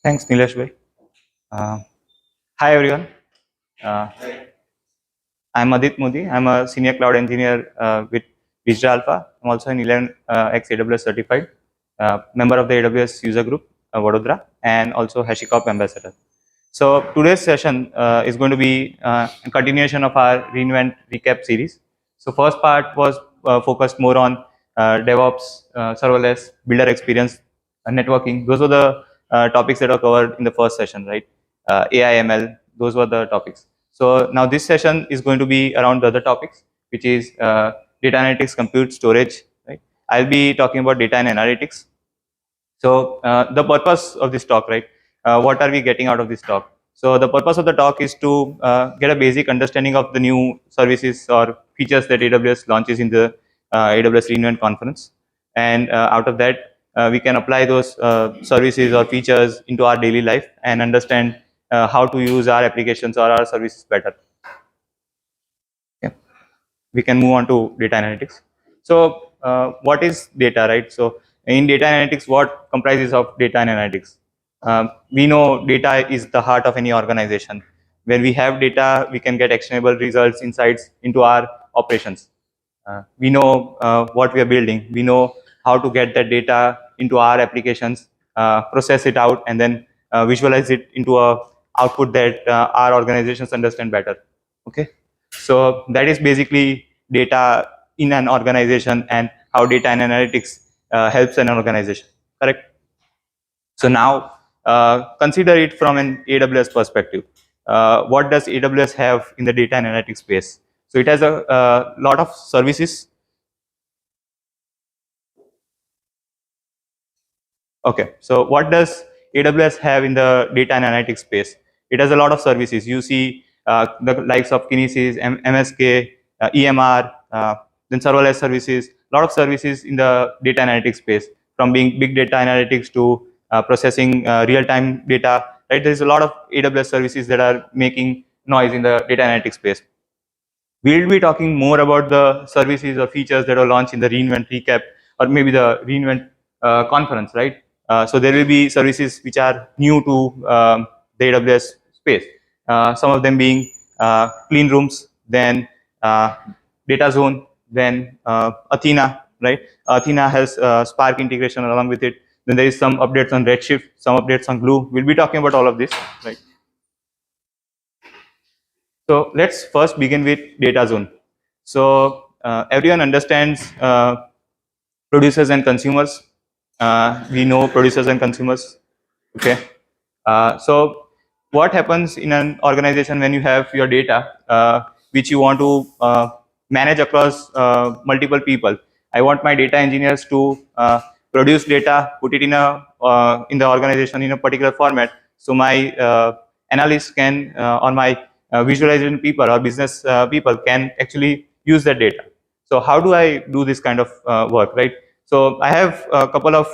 Thanks, Nilesh bhai. Hi everyone. Uh, I'm Adit Modi. I'm a senior cloud engineer with Digital Alpha. I'm also an 11x AWS certified member of the AWS User Group Vadodara and also HashiCorp ambassador. So today's session is going to be a continuation of our reInvent recap series. So first part was focused more on DevOps, serverless, builder experience, networking. Those were the topics that were covered in the first session, right? AI, ML, those were the topics. So now this session is going to be around the other topics, which is data analytics, compute, storage, right? I'll be talking about data and analytics. So the purpose of this talk, right? What are we getting out of this talk? So the purpose of the talk is to get a basic understanding of the new services or features that AWS launches in the AWS reInvent conference. And out of that, we can apply those services or features into our daily life and understand how to use our applications or our services better. Okay. We can move on to data analytics. So what is data, right? So in data analytics, what comprises of data and analytics? We know data is the heart of any organization. When we have data, we can get actionable results, insights into our operations. We know what we are building. We know how to get that data into our applications, process it out, and then visualize it into a output that our organizations understand better. Okay, so that is basically data in an organization and how data and analytics helps an organization. Correct. So now consider it from an AWS perspective. What does AWS have in the data and analytics space? So it has a lot of services. Okay, so what does AWS have in the data and analytics space? It has a lot of services. You see the likes of Kinesis, MSK, EMR, then serverless services, a lot of services in the data analytics space, from being big data analytics to processing real-time data, right? There's a lot of AWS services that are making noise in the data analytics space. We'll be talking more about the services or features that are launched in the reInvent recap or maybe the reInvent conference, right? So there will be services which are new to the AWS space. Some of them being clean rooms, then data zone, then Athena, right? Athena has Spark integration along with it. Then there is some updates on Redshift, some updates on Glue. We'll be talking about all of this, right? So let's first begin with data zone. So everyone understands producers and consumers. We know producers and consumers. Okay. So what happens in an organization when you have your data, which you want to manage across multiple people? I want my data engineers to produce data, put it in the organization in a particular format, so my analysts can or my visualization people or business people can actually use that data. So how do I do this kind of work, right? So I have a couple of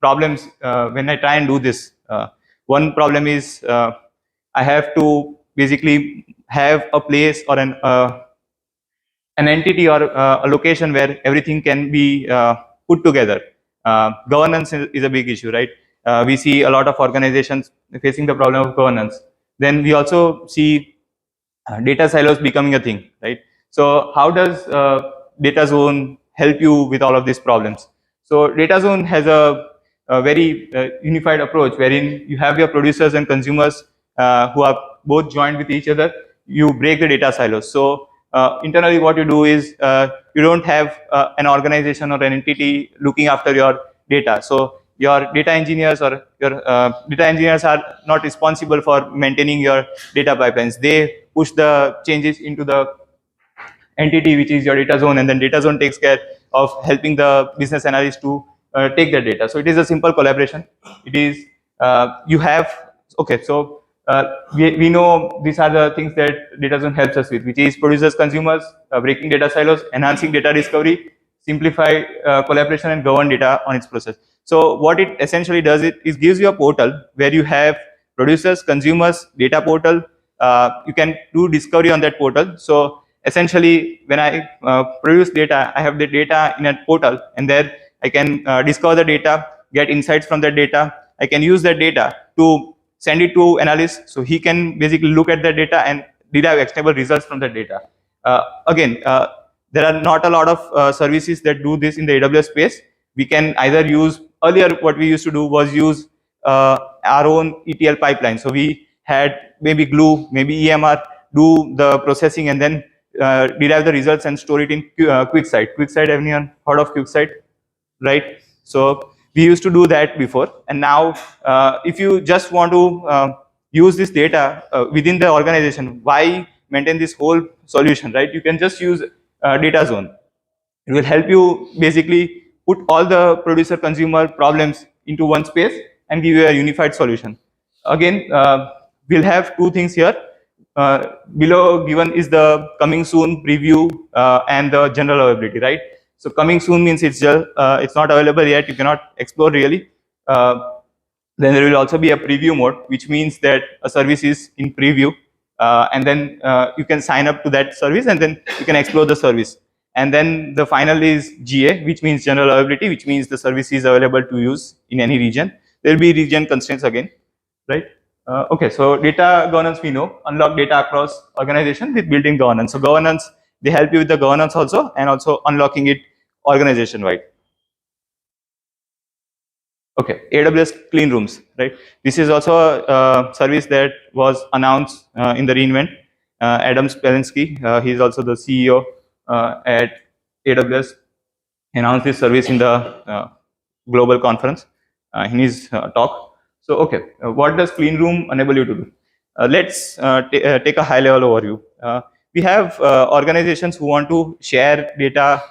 problems when I try and do this. One problem is I have to basically have a place or an entity or a location where everything can be put together. Governance is a big issue, right? We see a lot of organizations facing the problem of governance. Then we also see data silos becoming a thing, right? So how does data zone help you with all of these problems? So data zone has a very unified approach wherein you have your producers and consumers who are both joined with each other. You break the data silos. So internally what you do is you don't have an organization or an entity looking after your data. So your data engineers or your data engineers are not responsible for maintaining your data pipelines. They push the changes into the entity which is your data zone, and then data zone takes care of helping the business analyst to take that data. So it is a simple collaboration. It is you have okay. So we know these are the things that data zone helps us with, which is producers, consumers, breaking data silos, enhancing data discovery, simplify collaboration, and govern data on its process. So what it essentially does, it gives you a portal where you have producers, consumers, data portal. You can do discovery on that portal. So essentially, when I produce data, I have the data in a portal, and there I can discover the data, get insights from that data. I can use that data to send it to analyst, so he can basically look at the data and derive actionable results from the data. Again, there are not a lot of services that do this in the AWS space. We can either use, earlier what we used to do was use our own ETL pipeline. So we had maybe Glue, maybe EMR, do the processing and then derive the results and store it in QuickSight. QuickSight, everyone heard of QuickSight, right? So we used to do that before, and now if you just want to use this data within the organization, why maintain this whole solution, right? You can just use data zone. It will help you basically put all the producer consumer problems into one space and give you a unified solution. Again, we'll have two things here. Below given is the coming soon preview and the general availability, right? So coming soon means it's not available yet. You cannot explore really. Then there will also be a preview mode, which means that a service is in preview, and then you can sign up to that service, and then you can explore the service. And then the final is GA, which means general availability, which means the service is available to use in any region. There will be region constraints again, right? Okay, so data governance, we know, unlock data across organization with built-in governance. So governance, they help you with the governance also, and also unlocking it organization-wide. Okay, AWS clean rooms, right? This is also a service that was announced in the reInvent. Adam Spelensky, he is also the CEO at AWS, announced this service in the global conference in his talk. So, okay, what does clean room enable you to do? Let's take a high-level overview. We have organizations who want to share data.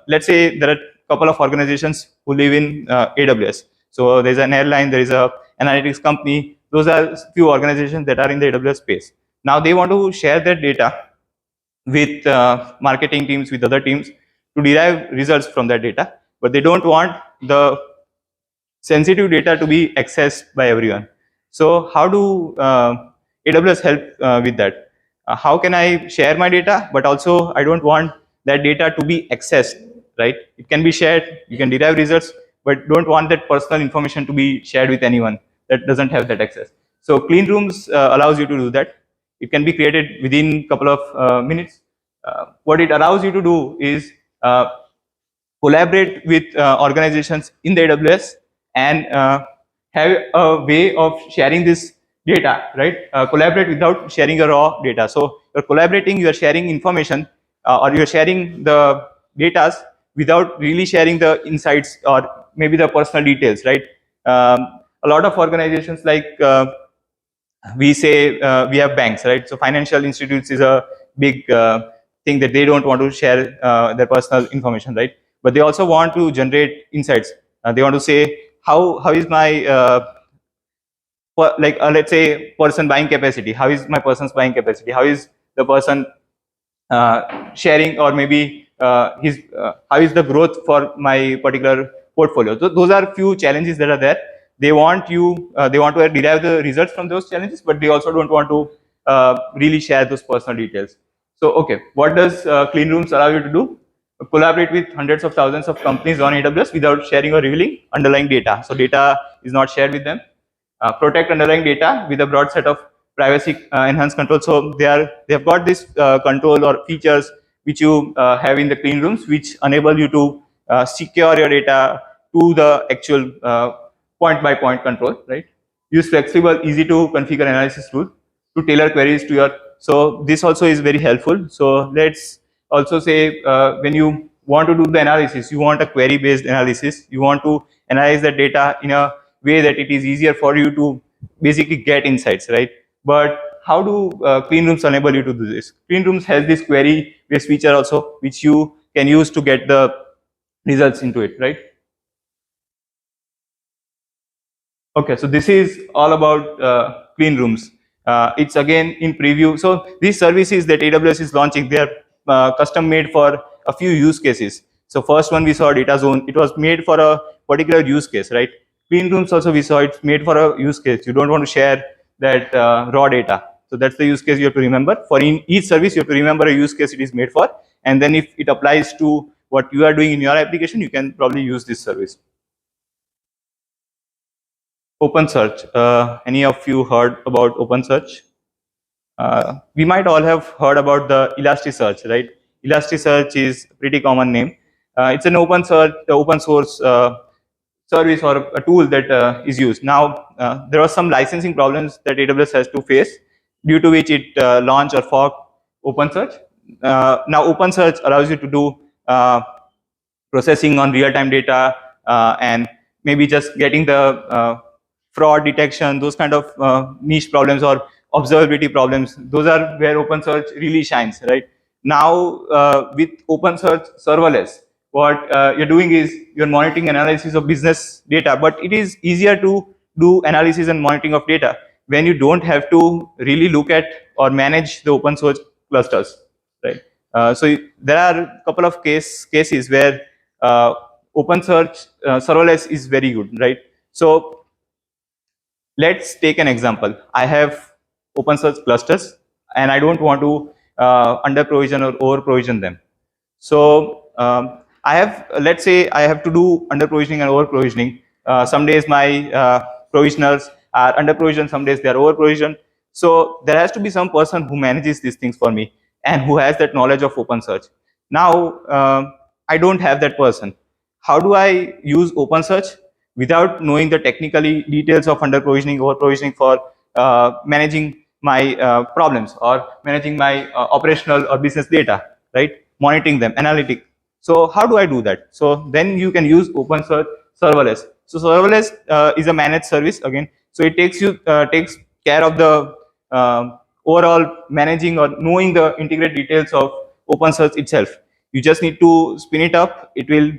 Let's say there are a couple of organizations who live in AWS. So there's an airline, there is a analytics company. Those are few organizations that are in the AWS space. Now they want to share their data with marketing teams, with other teams, to derive results from that data, but they don't want the sensitive data to be accessed by everyone. So how do AWS help with that? How can I share my data, but also I don't want that data to be accessed, right? It can be shared, you can derive results, but don't want that personal information to be shared with anyone that doesn't have that access. So clean rooms allows you to do that. It can be created within a couple of minutes. What it allows you to do is collaborate with organizations in the AWS and have a way of sharing this data, right? Collaborate without sharing your raw data. So you're collaborating, you're sharing information, or you're sharing the data without really sharing the insights or maybe the personal details, right? A lot of organizations like we say we have banks, right? So financial institutes is a big thing that they don't want to share their personal information, right? But they also want to generate insights. They want to say how is my let's say person buying capacity? How is my person's buying capacity? How is the person sharing, or maybe how is the growth for my particular portfolio? So those are few challenges that are there. They want they want to derive the results from those challenges, but they also don't want to really share those personal details. So, okay, what does clean rooms allow you to do? Collaborate with hundreds of thousands of companies on AWS without sharing or revealing underlying data. So data is not shared with them. Protect underlying data with a broad set of privacy enhanced control. So they have got this control or features which you have in the clean rooms, which enable you to secure your data to the actual point-by-point control, right? Use flexible, easy to configure analysis tool to tailor queries to your. So this also is very helpful. So let's also say when you want to do the analysis, you want a query-based analysis. You want to analyze the data in a way that it is easier for you to basically get insights, right? But how do clean rooms enable you to do this? Clean rooms has this query-based feature also, which you can use to get the results into it, right? Okay, so this is all about clean rooms. It's again in preview. So these services that AWS is launching, they are custom made for a few use cases. So first one we saw data zone. It was made for a particular use case, right? Clean rooms also we saw it's made for a use case. You don't want to share that raw data. So that's the use case you have to remember. For in each service, you have to remember a use case it is made for. And then if it applies to what you are doing in your application, you can probably use this service. OpenSearch. Any of you heard about OpenSearch? We might all have heard about the Elasticsearch, right? Elasticsearch is a pretty common name. It's an open source service or a tool that is used. Now, there are some licensing problems that AWS has to face, due to which it launched or forked OpenSearch. Now, OpenSearch allows you to do processing on real-time data, and maybe just getting the fraud detection, those kind of niche problems or observability problems. Those are where OpenSearch really shines, right? Now, with OpenSearch serverless, what you're doing is you're monitoring analysis of business data, but it is easier to do analysis and monitoring of data when you don't have to really look at or manage the open source clusters, right? So there are a couple of cases where uh, OpenSearch serverless is very good, right? So let's take an example. I have OpenSearch clusters, and I don't want to under provision or over provision them. So I have, let's say, I have to do under provisioning and over provisioning. Some days my provisioners are under provision, some days they are over provision. So there has to be some person who manages these things for me and who has that knowledge of OpenSearch. Now I don't have that person. How do I use OpenSearch without knowing the technically details of under provisioning, over provisioning for managing my problems or managing my operational or business data, right? Monitoring them, analytic. So how do I do that? So then you can use OpenSearch serverless. So serverless is a managed service again. So it takes care of the overall managing or knowing the integrated details of OpenSearch itself. You just need to spin it up. It will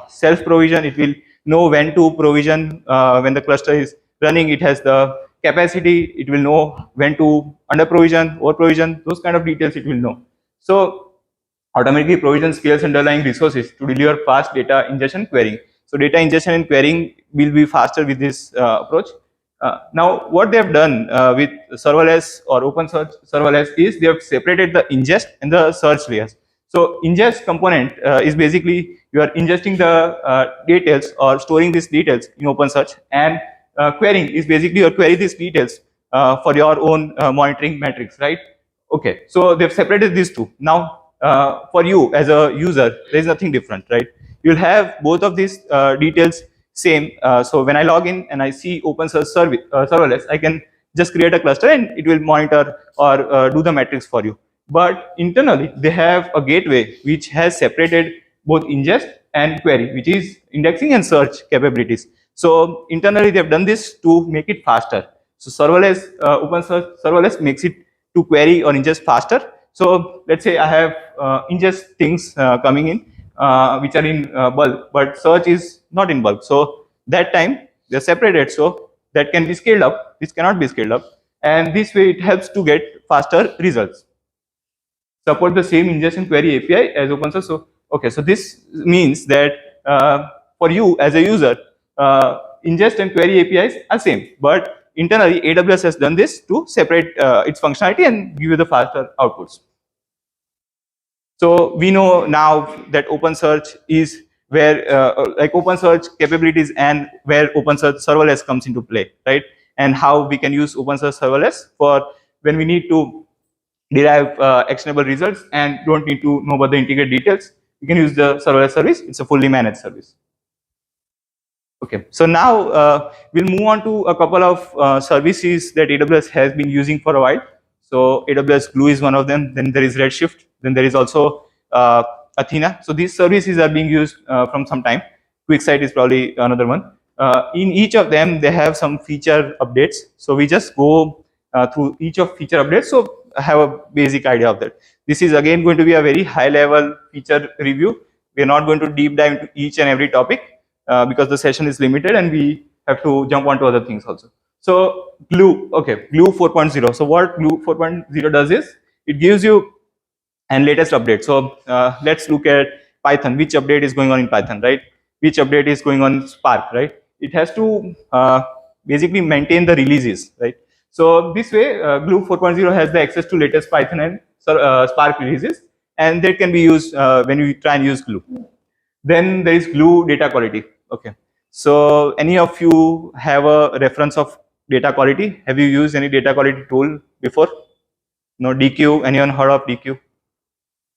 self provision. It will know when to provision when the cluster is running. It has the capacity. It will know when to under provision, over provision. Those kind of details it will know. So automatically provision scales underlying resources to deliver fast data ingestion querying. So data ingestion and querying will be faster with this approach. Now, what they have done with serverless or OpenSearch serverless is they have separated the ingest and the search layers. So ingest component is basically you are ingesting the details or storing these details in OpenSearch, and querying is basically you query these details for your own monitoring metrics, right? Okay, so they've separated these two. Now, for you as a user, there is nothing different, right? You'll have both of these details same. So when I log in and I see OpenSearch serverless, I can just create a cluster and it will monitor or do the metrics for you. But internally, they have a gateway which has separated both ingest and query, which is indexing and search capabilities. So internally, they have done this to make it faster. So serverless, OpenSearch serverless makes it to query or ingest faster. So let's say I have ingest things coming in which are in bulk, but search is not in bulk. So that time they're separated, so that can be scaled up. This cannot be scaled up, and this way it helps to get faster results. Support the same ingest and query API as OpenSearch. So okay, so this means that for you as a user, ingest and query APIs are same, but internally AWS has done this to separate its functionality and give you the faster outputs. So we know now that OpenSearch is where like OpenSearch capabilities and where OpenSearch serverless comes into play, right? And how we can use OpenSearch serverless for when we need to derive actionable results and don't need to know about the integrated details. We can use the serverless service. It's a fully managed service. Okay, so now we'll move on to a couple of services that AWS has been using for a while. So AWS Glue is one of them. Then there is Redshift. Then there is also Athena. So these services are being used from some time. QuickSight is probably another one. In each of them, they have some feature updates. So we just go through each of feature updates. So I have a basic idea of that. This is again going to be a very high level feature review. We are not going to deep dive into each and every topic because the session is limited and we have to jump onto other things also. So Glue, okay, Glue 4.0. So what Glue 4.0 does is it gives you an latest update. So let's look at Python. Which update is going on in Python, right? Which update is going on Spark, right? It has to basically maintain the releases, right? So this way, Glue 4.0 has the access to latest Python and Spark releases, and that can be used when you try and use Glue. Then there is Glue data quality. Okay, So any of you have a reference of data quality? Have you used any data quality tool before? No, DQ, anyone heard of DQ?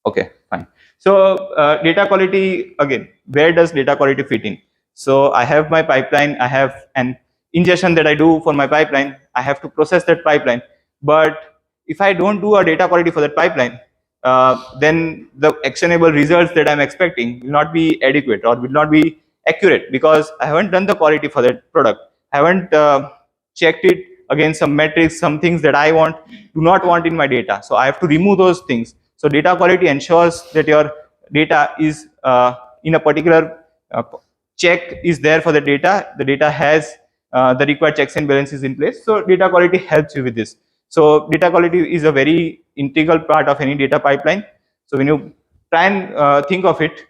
Okay, fine. So data quality, again, where does data quality fit in? So I have my pipeline, I have an ingestion that I do for my pipeline, I have to process that pipeline. But if I don't do a data quality for that pipeline, then the actionable results that I'm expecting will not be adequate or will not be accurate, because I haven't done the quality for that product. I haven't checked it against some metrics, some things that I do not want in my data. So I have to remove those things. So data quality ensures that your data is in a particular check is there for the data. The data has the required checks and balances in place. So data quality helps you with this. So data quality is a very integral part of any data pipeline. So when you try and think of it,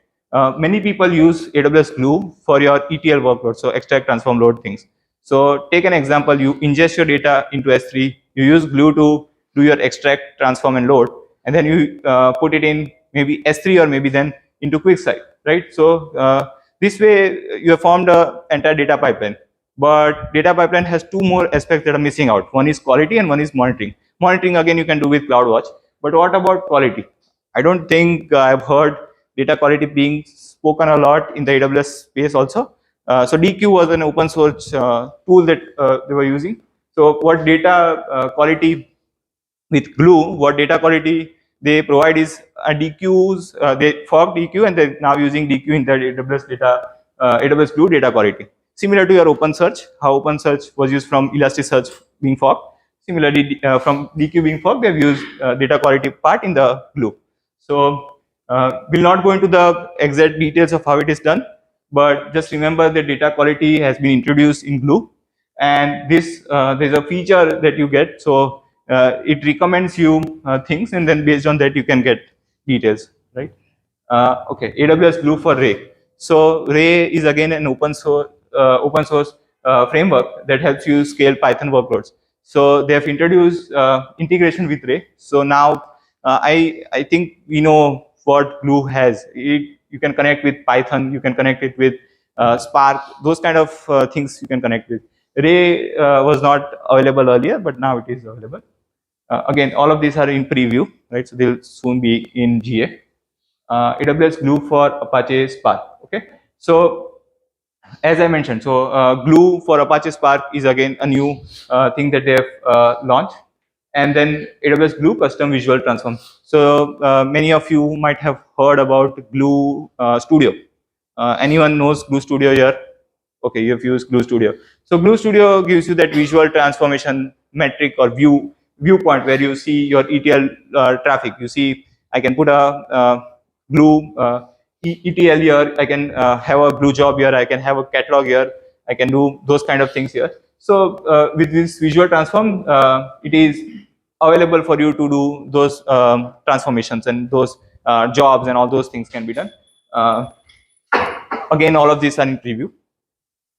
many people use AWS Glue for your ETL workload, so extract, transform, load things. So take an example, you ingest your data into S3, you use Glue to do your extract, transform, and load, and then you put it in maybe S3 or maybe then into QuickSight, right? So this way you have formed an entire data pipeline. But data pipeline has two more aspects that are missing out. One is quality and one is monitoring. Monitoring, again, you can do with CloudWatch. But what about quality? I don't think I've heard data quality being spoken a lot in the AWS space also. So DQ was an open source tool that they were using. So what data quality with Glue, what data quality they provide is DQs, they fork DQ and they're now using DQ in the AWS Glue data quality. Similar to your OpenSearch, how OpenSearch was used from Elasticsearch being forked. Similarly, from DQ being forked, they've used data quality part in the Glue. So we'll not go into the exact details of how it is done, but just remember that data quality has been introduced in Glue, and this there's a feature that you get. So it recommends you things, and then based on that you can get details, right? Okay, AWS Glue for Ray. So Ray is again an open source framework that helps you scale Python workloads. So they have introduced integration with Ray. So now I think we know what Glue has. You can connect with Python, you can connect it with Spark, those kind of things you can connect with. Ray was not available earlier, but now it is available. Again, all of these are in preview, right? So they'll soon be in GA. AWS Glue for Apache Spark. Okay, so as I mentioned, so Glue for Apache Spark is again a new thing that they have launched, and then AWS Glue Custom Visual Transform. So many of you might have heard about Glue Studio. Anyone knows Glue Studio here? Okay, you have used Glue Studio. So Glue Studio gives you that visual transformation metric or viewpoint where you see your ETL traffic. You see, I can put a Glue ETL here, I can have a Glue job here, I can have a catalog here, I can do those kind of things here. So with this visual transform, it is available for you to do those transformations, and those jobs and all those things can be done. Again, all of these are in preview.